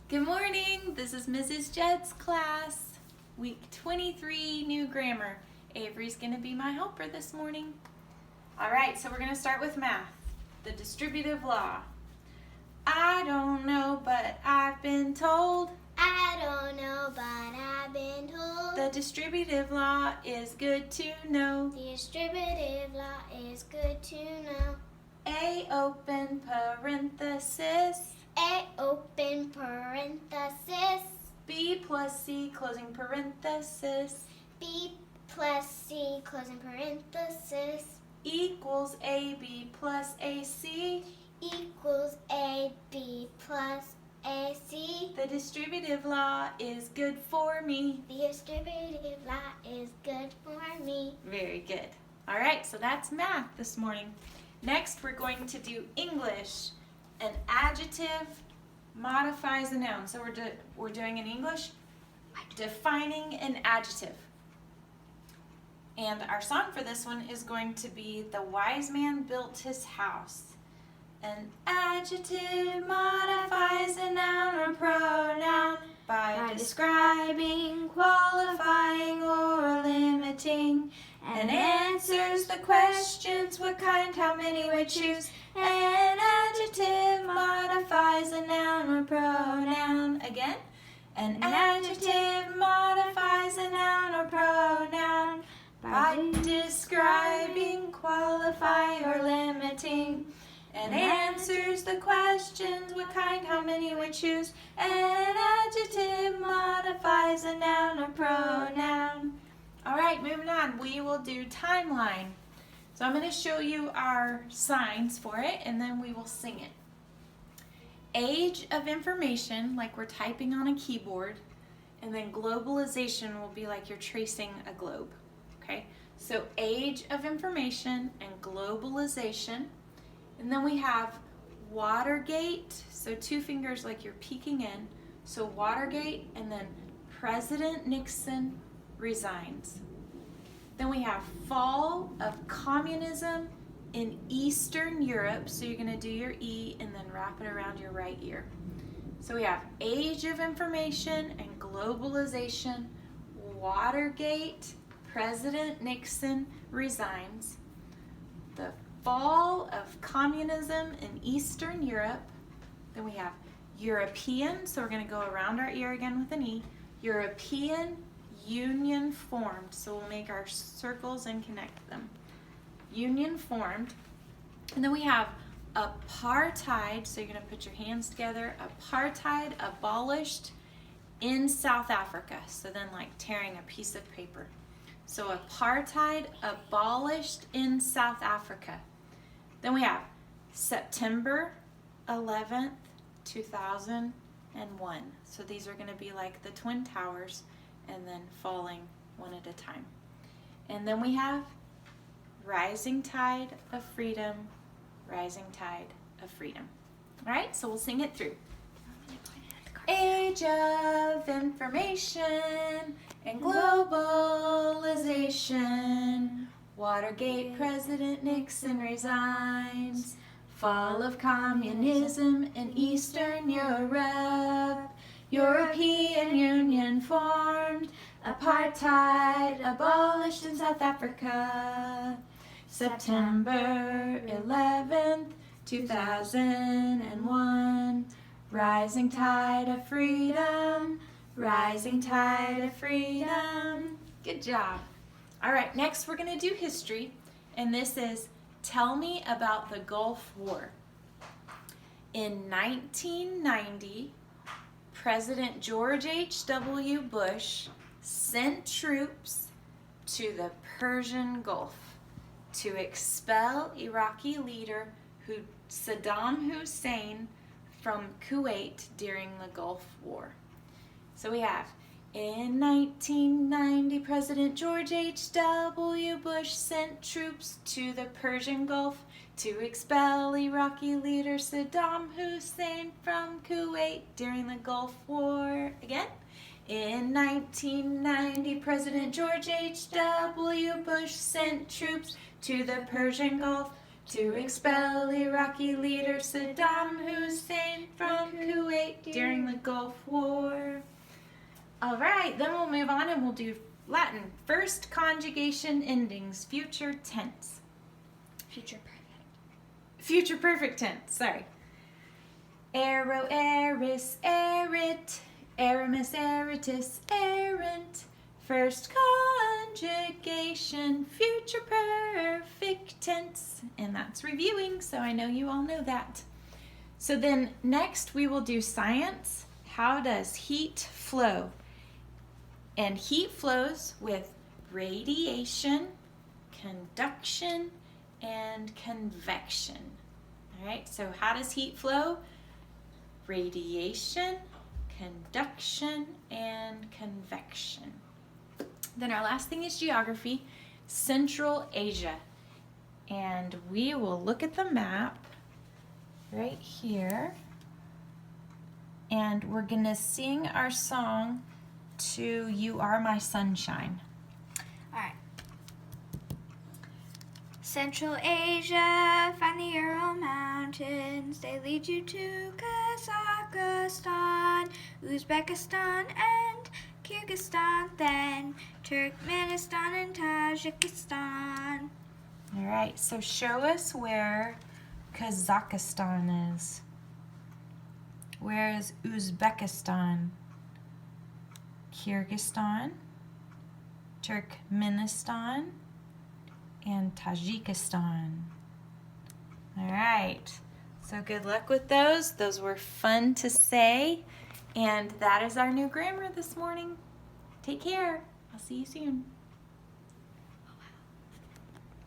Good morning, this is Mrs. Judd's class, week 23, new grammar. Avery's going to be my helper this morning. All right, so we're going to start with math, the distributive law. I don't know, but I've been told. I don't know, but I've been told. The distributive law is good to know. The distributive law is good to know. A open parenthesis. A open parenthesis. B plus C closing parenthesis. B plus C closing parenthesis. Equals AB plus AC. Equals AB plus AC. The distributive law is good for me. The distributive law is good for me. Very good. All right, so that's math this morning. Next, we're going to do English. An adjective modifies a noun. So we're doing in English, defining an adjective. And our song for this one is going to be The Wise Man Built His House. An adjective modifies a noun or pronoun by describing, qualifying, or limiting, and answers the questions what kind, how many we choose. An adjective modifies a noun or pronoun. Again, an adjective modifies a noun or pronoun by describing, qualifying, or limiting, and answers the questions what kind, how many we choose. An adjective modifies a noun or pronoun. All right, moving on, we will do timeline. So I'm going to show you our signs for it, and then we will sing it. Age of information, like we're typing on a keyboard, and then globalization will be like you're tracing a globe. Okay, so age of information and globalization. And then we have Watergate, so two fingers like you're peeking in. So Watergate, and then President Nixon resigns. Then we have fall of communism in Eastern Europe. So you're going to do your E and then wrap it around your right ear. So we have age of information and globalization, Watergate, President Nixon resigns, the fall of communism in Eastern Europe. Then we have European, so we're going to go around our ear again with an E, European Union formed, so we'll make our circles and connect them. Union formed. And then we have apartheid, so you're going to put your hands together. Apartheid abolished in South Africa, so then like tearing a piece of paper. So apartheid abolished in South Africa. Then we have September 11th, 2001. So these are going to be like the Twin Towers, and then falling one at a time. And then we have rising tide of freedom, rising tide of freedom. All right, so we'll sing it through. Age of information and globalization. Watergate, President Nixon resigns. Fall of communism in Eastern Europe. European Union formed, apartheid abolished in South Africa. September 11th, 2001, rising tide of freedom, rising tide of freedom. Good job. All right, next we're going to do history, and this is Tell Me About the Gulf War. In 1990, President George H.W. Bush sent troops to the Persian Gulf to expel Iraqi leader Saddam Hussein from Kuwait during the Gulf War. So we have, in 1990, President George H.W. Bush sent troops to the Persian Gulf to expel Iraqi leader Saddam Hussein from Kuwait during the Gulf War. Again, in 1990, President George H.W. Bush sent troops to the Persian Gulf to expel Iraqi leader Saddam Hussein from Kuwait during the Gulf War. All right, then we'll move on and we'll do Latin. First conjugation endings, future tense. Future perfect. Future perfect tense, sorry. Ero, eris, erit. Aramis, eritus, errant. First conjugation, future perfect tense. And that's reviewing, so I know you all know that. So then next we will do science. How does heat flow? And heat flows with radiation, conduction, and convection. All right, so how does heat flow? Radiation, conduction, and convection. Then our last thing is geography, Central Asia. And we will look at the map right here. And we're gonna sing our song to You Are My Sunshine. All right. Central Asia, find the Ural Mountains. They lead you to Kazakhstan, Uzbekistan, and Kyrgyzstan, then Turkmenistan and Tajikistan. All right, so show us where Kazakhstan is. Where is Uzbekistan? Kyrgyzstan, Turkmenistan, and Tajikistan. All right, so good luck with those. Those were fun to say. And that is our new grammar this morning. Take care. I'll see you soon.